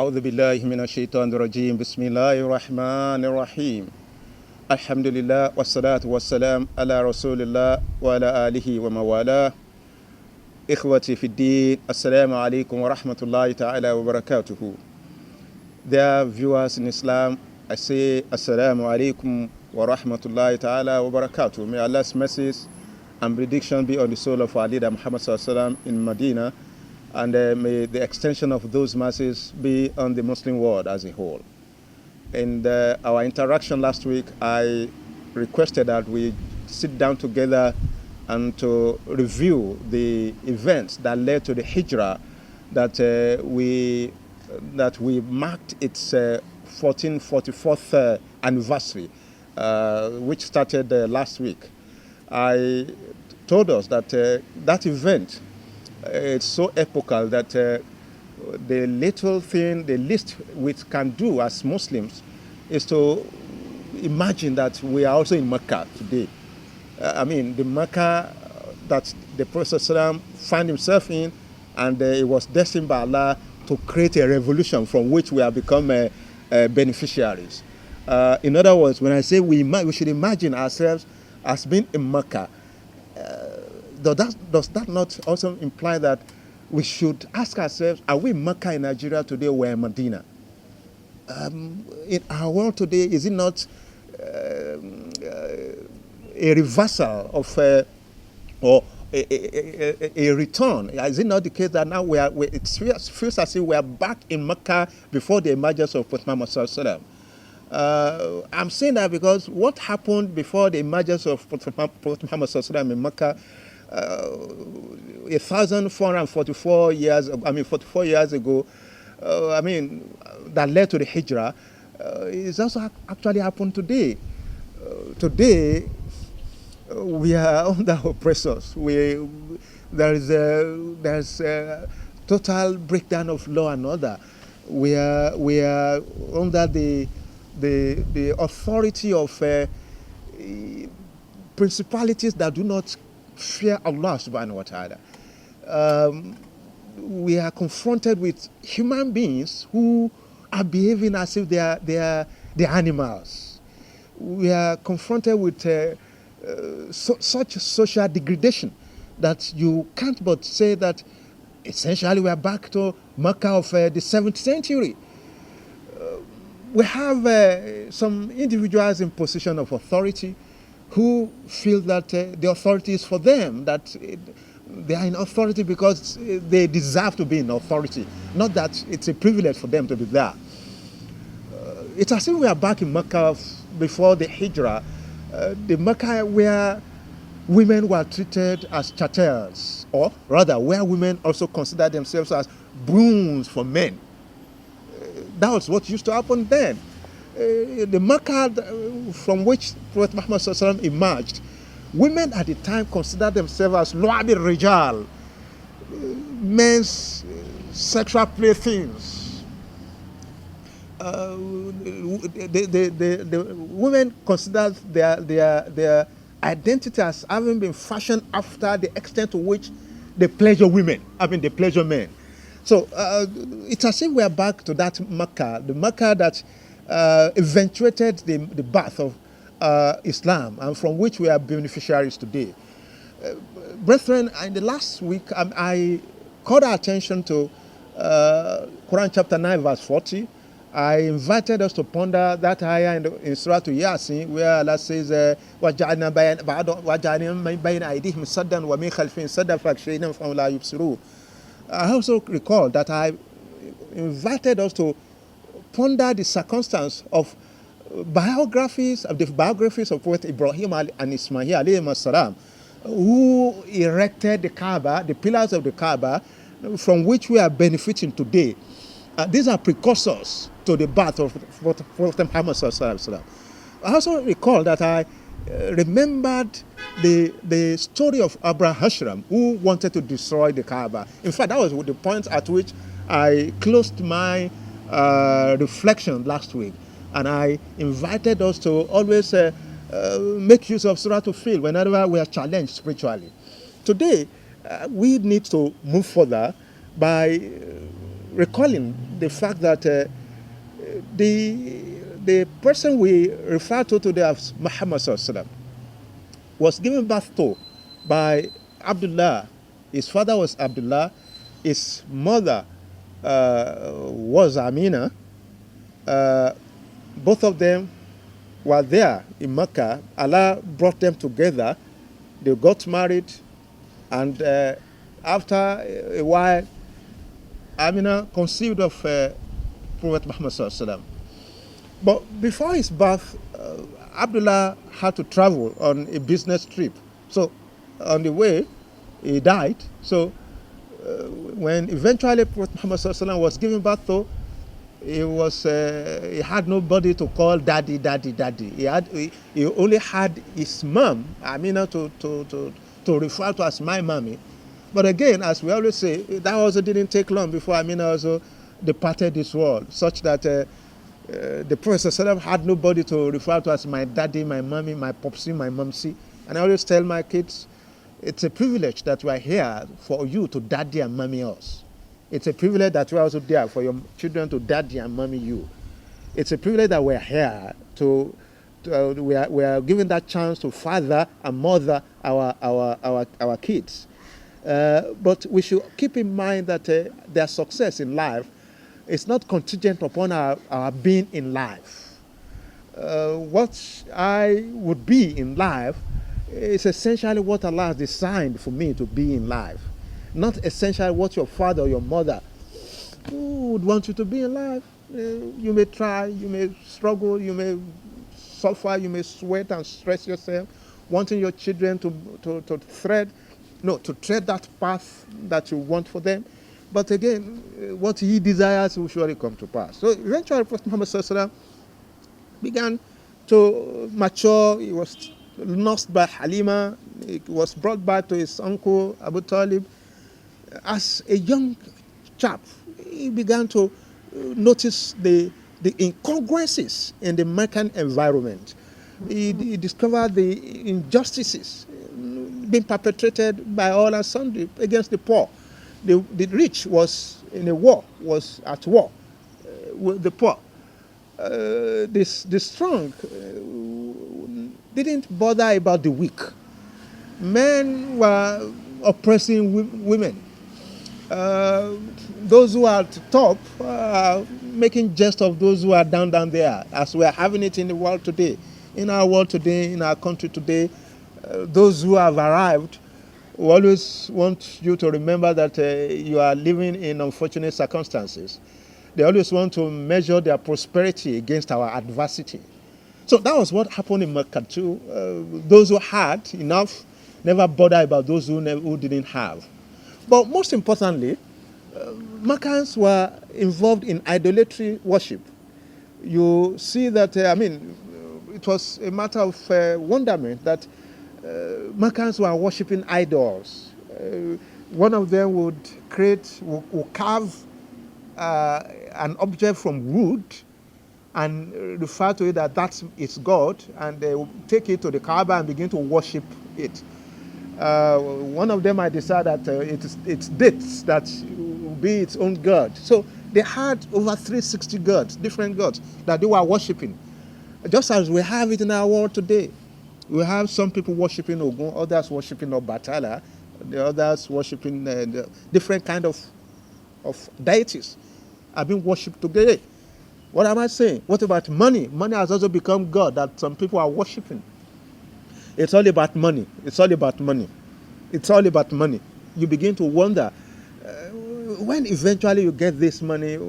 أعوذ بالله من الشيطان الرجيم بسم الله الرحمن الرحيم الحمد لله والصلاة والسلام على رسول الله وعلى آله وموالاه إخوتي في الدين السلام عليكم ورحمة الله تعالى وبركاته. Dear viewers in Islam, I say Assalamu alaikum wa rahmatullahi ta'ala wa barakatuh. May Allah's mercies and benediction be on the soul of our leader Muhammad sallallahu alaihi wasallam in Medina, and may the extension of those mercies be on the Muslim world as a whole. In our interaction last week, I requested that we sit down together and to review the events that led to the Hijrah that we marked its 1444th anniversary, which started last week. I told us that that event is so epochal that the little thing, the least we can do as Muslims is to imagine that we are also in Mecca today. The Mecca that the Prophet ﷺ found himself in, and it was destined by Allah to create a revolution from which we have become beneficiaries. In other words, when I say we should imagine ourselves as being in Mecca, does that not also imply that we should ask ourselves, are we in Mecca in Nigeria today or in Medina? In our world today, is it not a reversal of or a return? Is it not the case that now it feels as if we are back in Mecca before the emergence of Prophet Muhammad sallallahu alaihi wasallam? I'm saying that because what happened before the emergence of Prophet Muhammad sallallahu alaihi wasallam in Mecca 1,444 years, 44 years ago, that led to the Hijrah, is also actually happened today. Today, we are under oppressors. There's a total breakdown of law and order. We are under the authority of principalities that do not fear Allah subhanahu wa ta'ala. We are confronted with human beings who are behaving as if they are animals. We are confronted with such social degradation that you can't but say that essentially we are back to Mecca of the 7th century. We have some individuals in position of authority who feel that the authority is for them, that they are in authority because they deserve to be in authority, not that it's a privilege for them to be there. It's as if we are back in Mecca before the Hijrah, the Mecca where women were treated as chatels, or rather where women also considered themselves as brooms for men. That was what used to happen then. The Mecca from which Prophet Muhammad sallallahu alaihi wasallam emerged, women at the time considered themselves as lu'abi rijal, men's sexual playthings. The women considered their identity as having been fashioned after the extent to which they pleasure women, they pleasure men. So it's as if we are back to that Mecca, the Mecca that eventuated the birth of Islam, and from which we are beneficiaries today. Brethren, in the last week, I called our attention to Quran chapter 9, verse 40. I invited us to ponder that ayah in Surah to Yasin, where Allah says, وَجَعَلْنَا بَيْنَ أَيْدِيهِمْ سَدًّا وَمِنْ خَلْفِهِمْ سَدًّا فَأَغْشَيْنَاهُمْ فَهُمْ لَا يُبْصِرُونَ. I also recall that I invited us to ponder the circumstance of the biographies of Prophet Ibrahim and Ismail alayhi salam, who erected the Kaaba, the pillars of the Kaaba, from which we are benefiting today. These are precursors to the birth of Prophet Muhammad sallallahu alaihi wasallam. I also recall that I remembered the story of Abraham Hashram, who wanted to destroy the Kaaba. In fact, that was the point at which I closed my reflection last week, and I invited us to always make use of Surah to feel whenever we are challenged spiritually. Today, we need to move further by recalling the fact that the person we refer to today as Muhammad Sallallahu was given birth to by Abdullah. His father was Abdullah. His mother was Amina. Both of them were there in Mecca. Allah brought them together. They got married, and after a while, Amina conceived of Prophet Muhammad Sallallahu Alaihi Wasallam. But before his birth, Abdullah had to travel on a business trip. So on the way, he died. So when eventually Prophet Muhammad Sallallahu Alaihi Wasallam was given birth to, he had nobody to call daddy. He only had his mom, Amina, to refer to as my mommy. But again, as we always say, that also didn't take long before Amina also departed this world, such that the Prophet ﷺ had nobody to refer to as my daddy, my mommy, my popsy, my mumsy. And I always tell my kids, it's a privilege that we are here for you to daddy and mommy us. It's a privilege that we are also there for your children to daddy and mommy you. It's a privilege that we're here we are given that chance to father and mother our kids. But we should keep in mind that their success in life is not contingent upon our being in life. What I would be in life is essentially what Allah has designed for me to be in life, not essentially what your father or your mother would want you to be in life. You may try, you may struggle, you may suffer, you may sweat and stress yourself, wanting your children to tread that path that you want for them. But again, what he desires will surely come to pass. So eventually, Prophet Muhammad Sallallahu Alaihi Wasallam began to mature. He was nursed by Halima. He was brought back to his uncle Abu Talib. As a young chap, he began to notice the incongruences in the Meccan environment. He discovered the injustices being perpetrated by all and sundry against the poor. The rich was at war with the poor. The strong didn't bother about the weak. Men were oppressing women. Those who are at the top making jest of those who are down there, as we are having it in the world today, in our world today, in our country today. Those who have arrived will always want you to remember that you are living in unfortunate circumstances. They always want to measure their prosperity against our adversity. So that was what happened in Mecca too. Those who had enough never bothered about those who didn't have. But most importantly, Meccans were involved in idolatry worship. You see that, it was a matter of wonderment that Meccans were worshipping idols. One of them would carve an object from wood and refer to it that's its God, and they would take it to the Kaaba and begin to worship it. One of them, I decided that it's dates that will be its own God. So they had over 360 gods, different gods that they were worshipping. Just as we have it in our world today. We have some people worshipping Ogun, others worshipping Obatala, the others worshipping the different kind of deities are being worshipped today. What am I saying? What about money? Money has also become God that some people are worshipping. It's all about money. It's all about money. It's all about money. You begin to wonder, when eventually you get this money,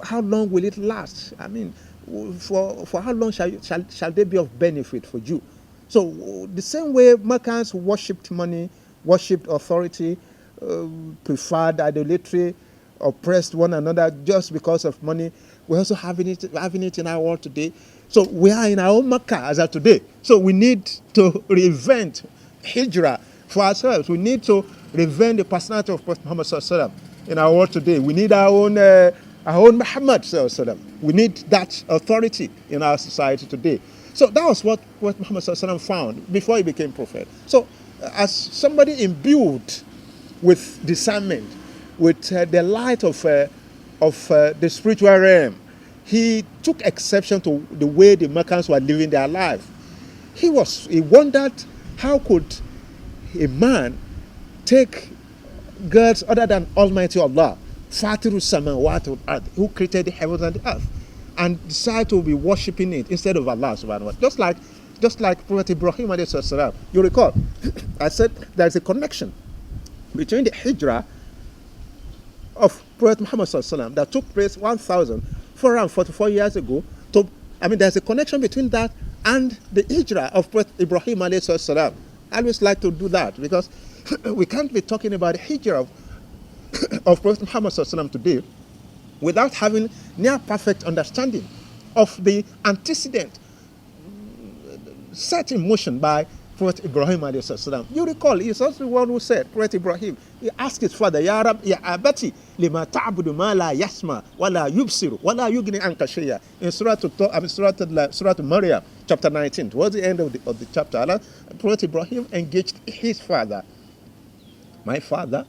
how long will it last? For how long shall they be of benefit for you? So the same way Meccans worshipped money, worshipped authority, preferred idolatry, oppressed one another just because of money, we're also having it in our world today. So we are in our own Mecca as of today. So we need to reinvent Hijirah for ourselves. We need to reinvent the personality of Prophet Muhammad Sallallahu Alaihi Wasallam in our world today. We need our own Muhammad Sallallahu Alaihi Wasallam. We need that authority in our society today. So that was what Muhammad Sallallahu Alaihi Wasallam found before he became prophet. So as somebody imbued with discernment, with the light of the spiritual realm. He took exception to the way the Meccans were living their life. He wondered, how could a man take gods other than Almighty Allah, Fatiru Samawati wal Ard, who created the heavens and the earth, and decide to be worshipping it instead of Allah subhanahu wa ta'ala. Just like Prophet Ibrahim alayhi salam. You recall, I said there's a connection between the Hijrah of Prophet Muhammad sallallahu alaihi wasallam that took place 1,444 years ago. There's a connection between that and the Hijrah of Prophet Ibrahim alayhi salam. I always like to do that because we can't be talking about the Hijrah of Prophet Muhammad sallallahu alaihi wasallam today without having near perfect understanding of the antecedent set in motion by Prophet Ibrahim alayhi salam. You recall, he's also the one who said, Prophet Ibrahim, he asked his father, Ya Rab, Ya Abati, lima ta'budu ma la yasma, wa la yubsiru, wa la yugni anka shay'a. In Surah Maryam, chapter 19, towards the end of the chapter, Allah, Prophet Ibrahim engaged his father. My father,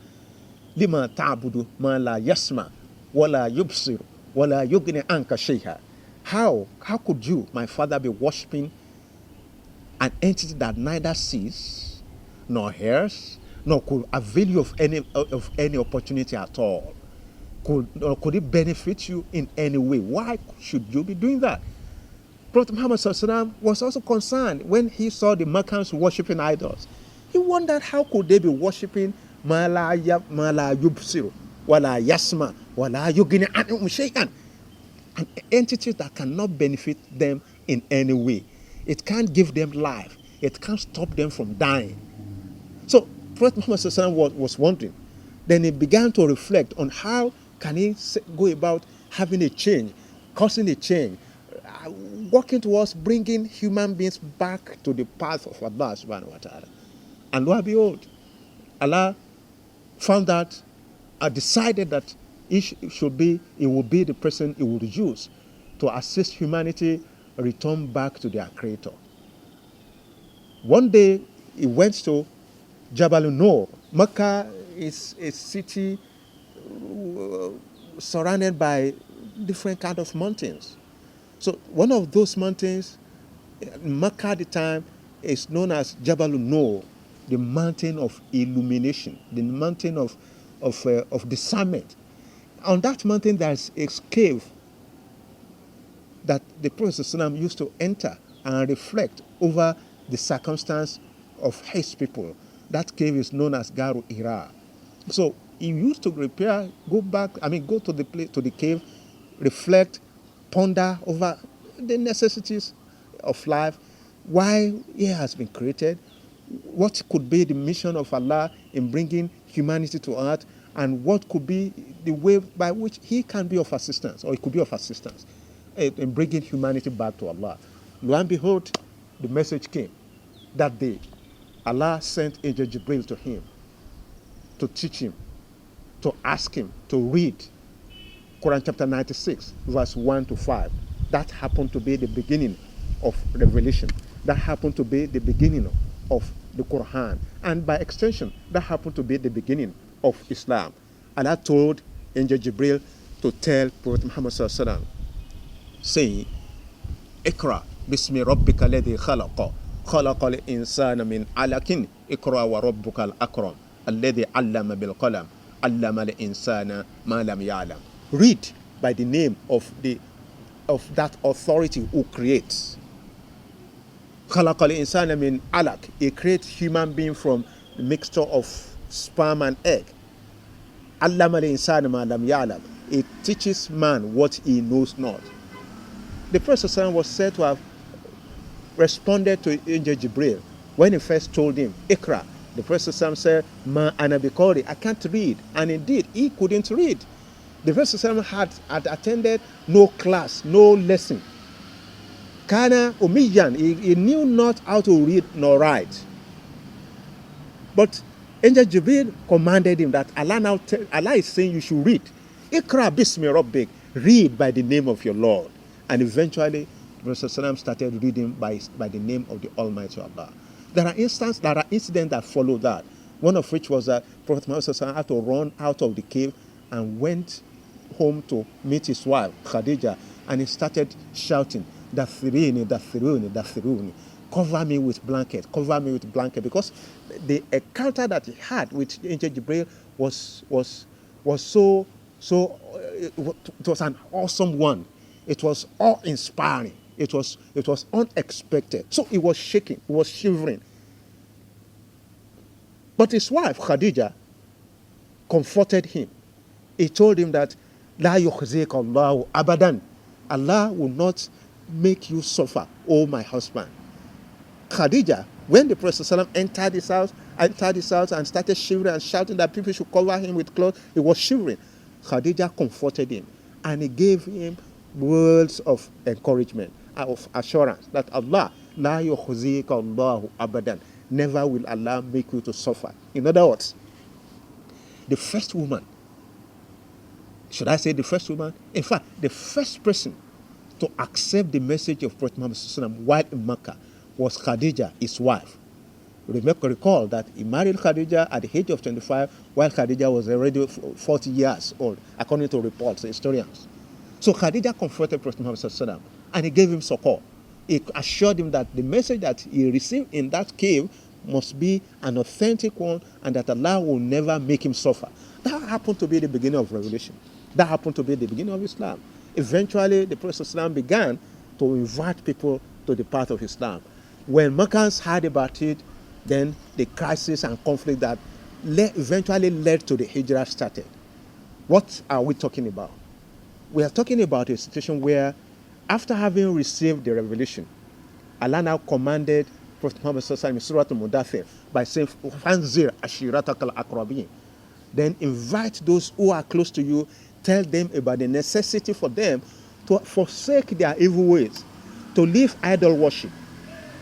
lima ta'budu ma la yasma, wa la yubsiru, wa la yugni anka shay'a. How could you, my father, be worshipping an entity that neither sees, nor hears, nor could avail you of any opportunity at all? Could it benefit you in any way? Why should you be doing that? Prophet Muhammad was also concerned when he saw the Meccans worshipping idols. He wondered, how could they be worshipping ma la yubsiru, wa la yasma, wa la yugni anhum shay'an, an entity that cannot benefit them in any way. It can't give them life. It can't stop them from dying. So Prophet Muhammad was wondering. Then he began to reflect on how can he go about having a change, causing a change, working towards bringing human beings back to the path of Allah subhanahu wa ta'ala. And lo and behold, Allah found that, decided that he will be the person he would use to assist humanity return back to their creator. One day he went to Jabal Nur. Mecca is a city surrounded by different kind of mountains. So one of those mountains in Mecca at the time is known as Jabal Nur, the mountain of illumination, the mountain of discernment. On that mountain there's a cave that the Prophet ﷺ used to enter and reflect over the circumstance of his people. That cave is known as Garu Hira. So he used to go to the cave, reflect, ponder over the necessities of life, why he has been created, what could be the mission of Allah in bringing humanity to earth, and what could be the way by which he can be of assistance, or he could be of assistance in bringing humanity back to Allah. Lo and behold, the message came. That day, Allah sent Angel Jibril to him to teach him, to ask him to read Quran chapter 96, verse 1 to 5. That happened to be the beginning of revelation. That happened to be the beginning of the Quran. And by extension, that happened to be the beginning of Islam. Allah told Angel Jibril to tell Prophet Muhammad sallallahu alaihi wasallam, saying, Ikra bismi rabbika alladhi khalaqa khalaqal insana min alakin ikra wa rabbukal akram alladhi allama bil qalam allama al insana ma lam ya'lam. Read by the name of that authority who creates. Khalaqal insana min alaq. He creates human being from the mixture of sperm and egg. Allama al insana ma lam ya'lam. It teaches man what he knows not. The Prophet was said to have responded to Angel Jibril when he first told him, Ikra. The Prophet said, Ma ana biqari, I can't read. And indeed, he couldn't read. The Prophet had attended no class, no lesson. Kana umiyan, he knew not how to read nor write. But Angel Jibril commanded him that Allah is saying you should read. Ikra bismi rabbik, read by the name of your Lord. And eventually, the Prophet started reading by the name of the Almighty Allah. There are incidents that follow that. One of which was that Prophet Muhammad had to run out of the cave and went home to meet his wife, Khadija, and he started shouting, Dathiruni, Dathiruni, Dathiruni. Cover me with blanket, cover me with blanket. Because the encounter that he had with Angel Jibril was it was an awesome one. It was awe-inspiring. It was unexpected. So he was shaking, he was shivering. But his wife, Khadija, comforted him. He told him that La yukhzika Allahu abadan. Allah will not make you suffer, oh my husband. Khadija, when the Prophet ﷺ entered his house and started shivering and shouting that people should cover him with clothes, he was shivering. Khadija comforted him and he gave him words of encouragement, of assurance that Allah, La yukhzika Allahu abadan. Never will Allah make you to suffer. In other words, the first woman, should I say the first woman? In fact, the first person to accept the message of Prophet Muhammad while in Mecca was Khadija, his wife. Recall that he married Khadija at the age of 25, while Khadija was already 40 years old, according to reports, historians. So Khadija comforted Prophet Muhammad and he gave him succor. He assured him that the message that he received in that cave must be an authentic one and that Allah will never make him suffer. That happened to be the beginning of revelation. That happened to be the beginning of Islam. Eventually, the Prophet ﷺ began to invite people to the path of Islam. When Meccans heard about it, then the crisis and conflict that eventually led to the Hijrah started. What are we talking about? We are talking about a situation where, after having received the revelation, Allah now commanded Prophet Muhammad in Surah Al-Mudathir by saying, "Fanzir ashiratakal akrabin." Then invite those who are close to you, tell them about the necessity for them to forsake their evil ways, to leave idol worship,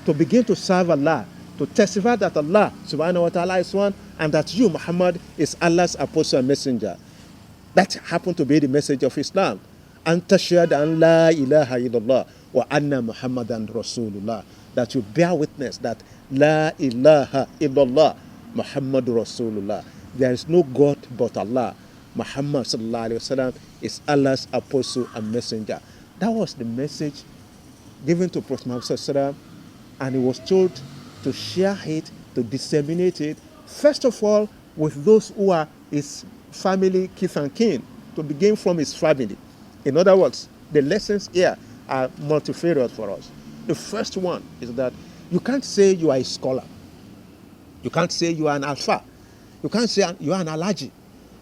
to begin to serve Allah, to testify that Allah subhanahu wa ta'ala is one, and that you, Muhammad, is Allah's apostle and messenger. That happened to be the message of Islam. And tashhad an la ilaha illallah wa anna Muhammadan Rasulullah. That you bear witness that la ilaha illallah Muhammadur Rasulullah. There is no God but Allah. Muhammad sallallahu alaihi wasallam is Allah's apostle and messenger. That was the message given to Prophet Muhammad sallallahu alaihi wasallam, and he was told to share it, to disseminate it, first of all with those who are his family, kith and kin, to begin from his family. In other words, the lessons here are multifarious for us. The first one is that you can't say you are a scholar. You can't say you are an alpha. You can't say you are an alaji,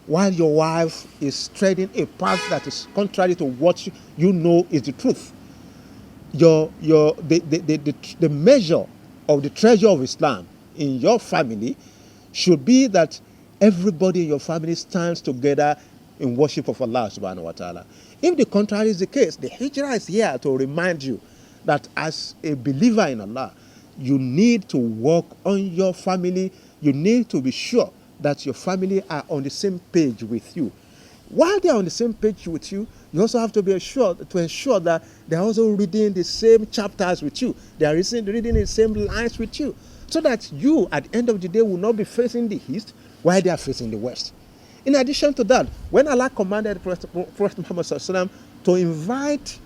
while your wife is treading a path that is contrary to what you know is the truth. The measure of the treasure of Islam in your family should be that everybody in your family stands together in worship of Allah subhanahu wa ta'ala. If the contrary is the case, the Hijrah is here to remind you that as a believer in Allah, you need to work on your family. You need to be sure that your family are on the same page with you. While they are on the same page with you, you also have to be assured to ensure that they are also reading the same chapters with you. They are reading the same lines with you, so that you, at the end of the day, will not be facing the east while they are facing the west. In addition to that, when Allah commanded Prophet Muhammad ﷺ to invite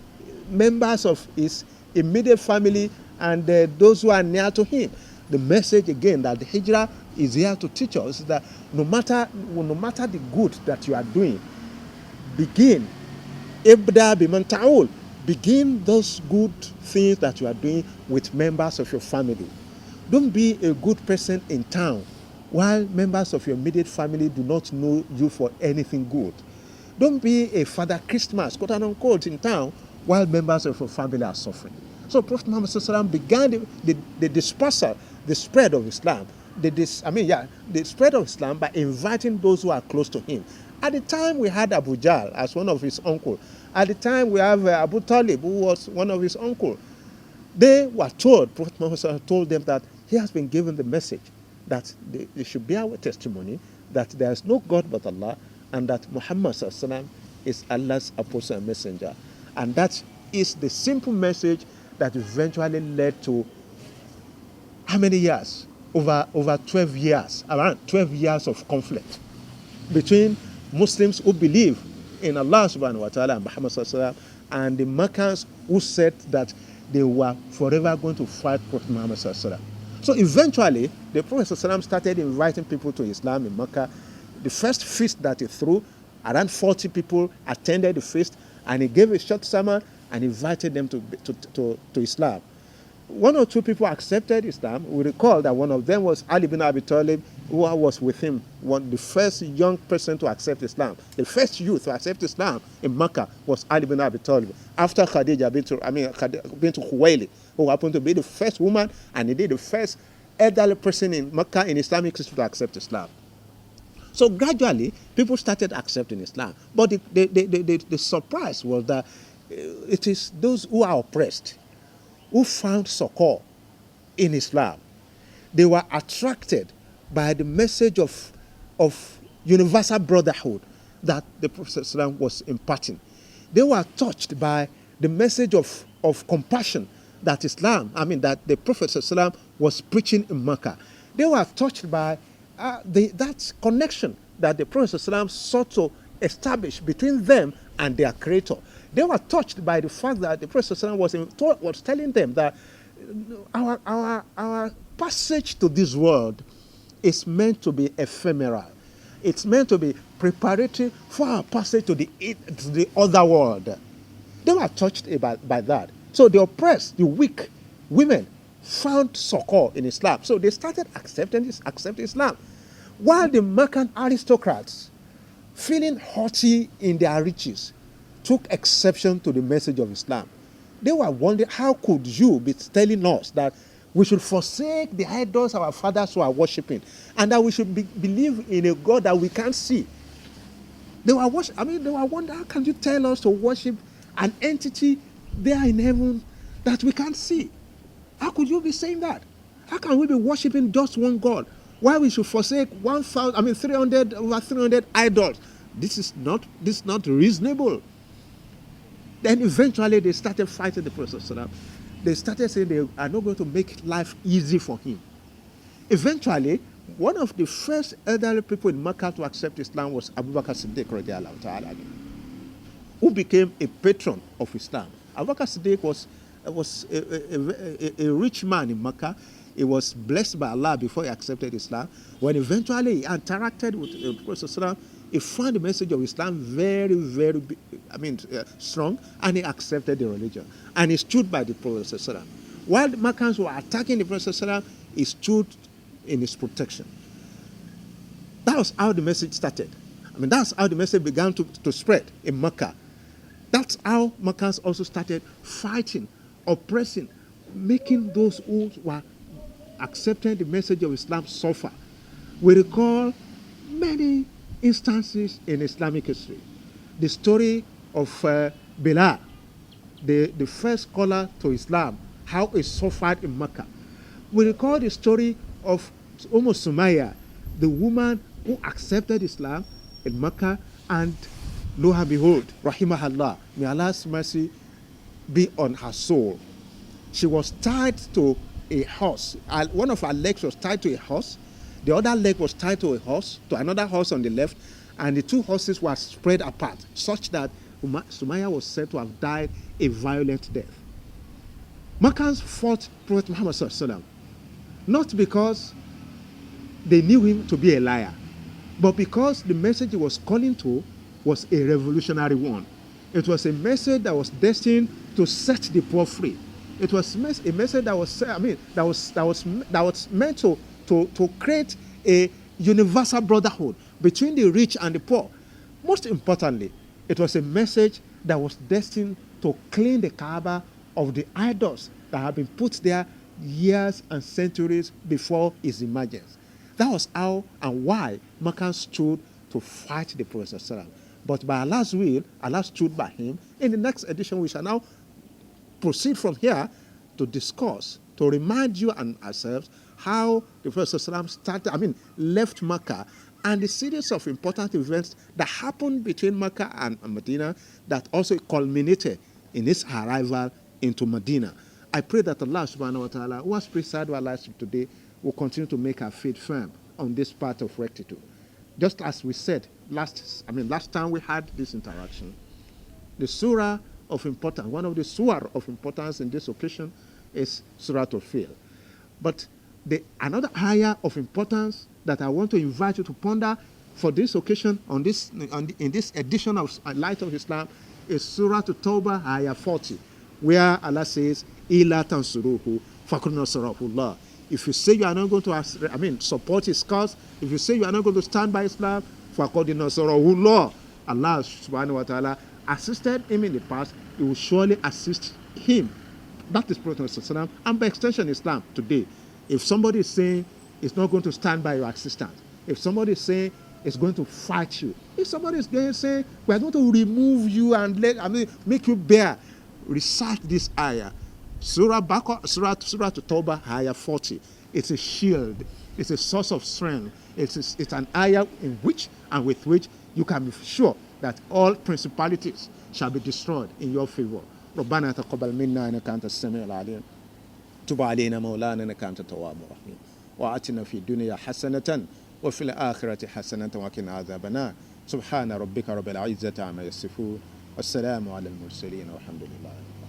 members of his immediate family and those who are near to him, the message again that the Hijrah is here to teach us is that no matter the good that you are doing, begin ibda biman ta'ul. Begin those good things that you are doing with members of your family. Don't be a good person in town while members of your immediate family do not know you for anything good. Don't be a Father Christmas, quote unquote, in town while members of your family are suffering. So Prophet Muhammad ﷺ began the dispersal, the spread of Islam, the spread of Islam by inviting those who are close to him. At the time, we had Abu Jahl as one of his uncles. At the time, we have Abu Talib, who was one of his uncles. They were told, Prophet Muhammad ﷺ told them that he has been given the message that they should bear with testimony that there is no God but Allah, and that Muhammad ﷺ is Allah's apostle and messenger. And that is the simple message that eventually led to how many years? over 12 years, around 12 years of conflict between Muslims who believe in Allah subhanahu wa ta'ala and Muhammad sallallahu alaihi wasallam, and the Meccans who said that they were forever going to fight Prophet Muhammad sallallahu alaihi wasallam. So eventually, the Prophet sallallahu alaihi wasallam started inviting people to Islam in Mecca. The first feast that he threw, around 40 people attended the feast, and he gave a short sermon and invited them to Islam. One or two people accepted Islam. We recall that one of them was Ali bin Abi Talib, who was with him, the first young person to accept Islam. The first youth to accept Islam in Mecca was Ali bin Abi Talib. After Khadija bint Khuwaylid, who happened to be the first woman and indeed the first elderly person in Mecca in Islamic history to accept Islam. So gradually, people started accepting Islam. But the surprise was that it is those who are oppressed who found succor in Islam. They were attracted by the message of universal brotherhood that the Prophet ﷺ was imparting. They were touched by the message of compassion that that the Prophet ﷺ was preaching in Mecca. They were touched by that connection that the Prophet ﷺ sought to establish between them and their Creator. They were touched by the fact that the Prophet ﷺ was telling them that our passage to this world is meant to be ephemeral. It's meant to be preparatory for our passage to the other world. They were touched by that. So the oppressed, the weak women found succor in Islam. So they started accepting Islam. While the Meccan aristocrats, feeling haughty in their riches, took exception to the message of Islam. They were wondering, how could you be telling us that we should forsake the idols our fathers were worshipping, and that we should believe in a God that we can't see? They were wondering, how can you tell us to worship an entity there in heaven that we can't see? How could you be saying that? How can we be worshiping just one God? Why we should forsake 300 idols? This is not reasonable. Then eventually they started fighting the Prophet ﷺ. They started saying they are not going to make life easy for him. Eventually, one of the first elderly people in Mecca to accept Islam was Abu Bakr Siddiq radiallahu ta'ala, who became a patron of Islam. Abu Bakr Siddiq was a rich man in Mecca. He was blessed by Allah before he accepted Islam. When eventually he interacted with the Prophet ﷺ, he found the message of Islam very, very strong, and he accepted the religion. And he stood by the Prophet ﷺ. While the Meccans were attacking the Prophet ﷺ, he stood in his protection. That was how the message started. That's how the message began to spread in Mecca. That's how Meccans also started fighting, oppressing, making those who were accepting the message of Islam suffer. We recall many instances in Islamic history. The story of Bilal, the first caller to Islam, how he suffered in Mecca. We recall the story of Sumaya, the woman who accepted Islam in Mecca, and lo and behold, rahimahullah, may Allah's mercy be on her soul. She was tied to a horse. One of her legs was tied to a horse. The other leg was tied to another horse on the left, and the two horses were spread apart, such that Sumaya was said to have died a violent death. Meccans fought Prophet Muhammad sallallahu alaihi wasallam, not because they knew him to be a liar, but because the message he was calling to was a revolutionary one. It was a message that was destined to set the poor free. It was a message that was meant to create a universal brotherhood between the rich and the poor. Most importantly, it was a message that was destined to clean the Kaaba of the idols that had been put there years and centuries before his emergence. That was how and why Mecca stood to fight the Prophet ﷺ. But by Allah's will, Allah stood by him. In the next edition, we shall now proceed from here to discuss, to remind you and ourselves how the Prophet ﷺ left Mecca, and the series of important events that happened between Mecca and Medina that also culminated in his arrival into Medina. I pray that Allah subhanahu wa ta'ala, who has preserved our lives today, will continue to make our faith firm on this path of rectitude. Just as we said last time we had this interaction, the surah of importance, one of the surah of importance in this occasion is Surah Al-Fil. But another ayah of importance that I want to invite you to ponder for this occasion in this edition of Light of Islam is Surah At-Tawbah, ayah 40, where Allah says, "Ila tansuruhu fakun nasarahullah." If you say you are not going to, support his cause, if you say you are not going to stand by Islam, fakun nasarahullah, Allah subhanahu wa ta'ala assisted him in the past, he will surely assist him. That is Prophet Muhammad, and by extension Islam today. If somebody is saying it's not going to stand by your assistance, if somebody is saying it's going to fight you, if somebody is going to say we are going to remove you and make you bear, recite this ayah, Surah At-Tawbah, ayah 40. It's a shield. It's a source of strength. It's an ayah in which and with which you can be sure that all principalities shall be destroyed in your favor. ربنا تقبل منا إنك أنت السميع العليم تب علينا مولانا إنك أنت التواب الرحيم وآتنا في الدنيا حسنة وفي الآخرة حسنة وقنا عذاب النار سبحان ربك رب العزة عما يصفون والسلام على المرسلين والحمد لله.